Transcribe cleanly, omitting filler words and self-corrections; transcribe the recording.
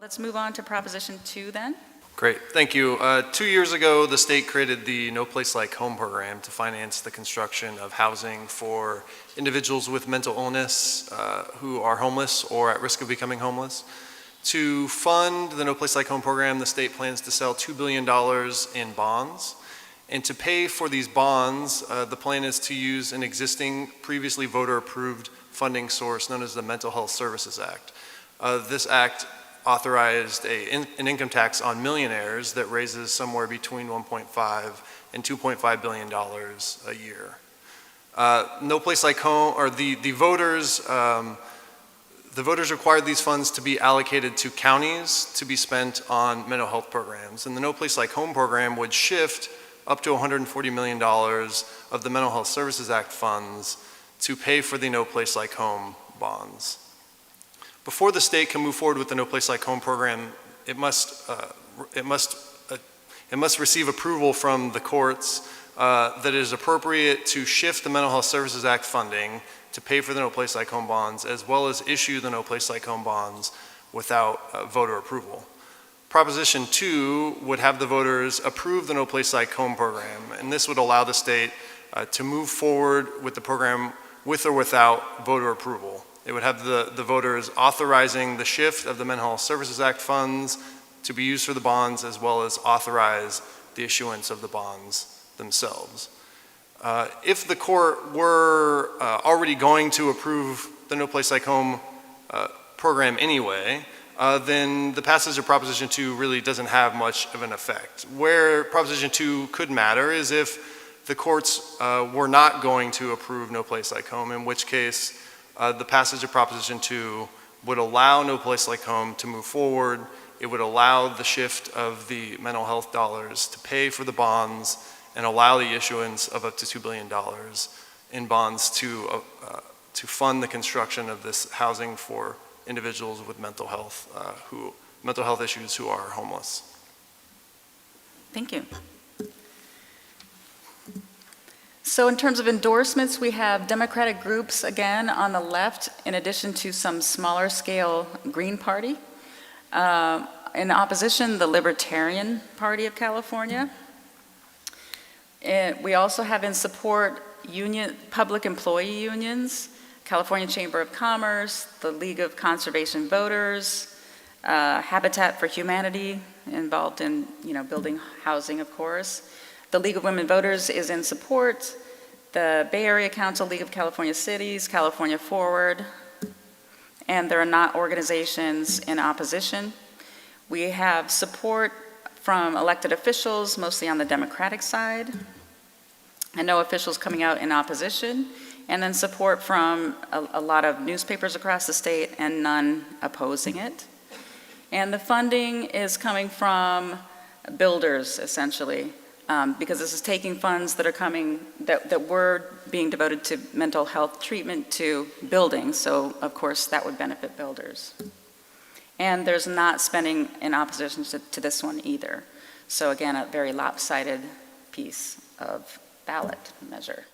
Let's move on to Proposition 2 then. Great, thank you. 2 years ago, the state created the No Place Like Home program to finance the construction of housing for individuals with mental illness who are homeless or at risk of becoming homeless. To fund the No Place Like Home program, the state plans to sell $2 billion in bonds. And to pay for these bonds, the plan is to use an existing, previously voter-approved funding source known as the Mental Health Services Act. This act authorized an income tax on millionaires that raises somewhere between $1.5 and $2.5 billion a year. No Place Like Home, or the voters required these funds to be allocated to counties to be spent on mental health programs. And the No Place Like Home program would shift up to $140 million of the Mental Health Services Act funds to pay for the No Place Like Home bonds. Before the state can move forward with the No Place Like Home program, it must receive approval from the courts that it is appropriate to shift the Mental Health Services Act funding to pay for the No Place Like Home bonds, as well as issue the No Place Like Home bonds without voter approval. Proposition 2 would have the voters approve the No Place Like Home program, and this would allow the state to move forward with the program with or without voter approval. It would have the voters authorizing the shift of the Mental Health Services Act funds to be used for the bonds, as well as authorize the issuance of the bonds themselves. If the court were already going to approve the No Place Like Home program anyway, then the passage of Proposition 2 really doesn't have much of an effect. Where Proposition 2 could matter is if the courts were not going to approve No Place Like Home, in which case the passage of Proposition 2 would allow No Place Like Home to move forward. It would allow the shift of the mental health dollars to pay for the bonds and allow the issuance of up to $2 billion in bonds to fund the construction of this housing for individuals with mental health issues who are homeless. Thank you. So in terms of endorsements, we have Democratic groups, again, on the left, in addition to some smaller scale Green Party. In opposition, the Libertarian Party of California. We also have in support public employee unions, California Chamber of Commerce, the League of Conservation Voters, Habitat for Humanity, involved in building housing, of course. The League of Women Voters is in support, the Bay Area Council, League of California Cities, California Forward, and there are not organizations in opposition. We have support from elected officials, mostly on the Democratic side, and no officials coming out in opposition, and then support from a lot of newspapers across the state and none opposing it. And the funding is coming from builders, essentially, because this is taking funds that are coming, that were being devoted to mental health treatment to buildings, so of course that would benefit builders. And there's not spending in opposition to this one either. So again, a very lopsided piece of ballot measure.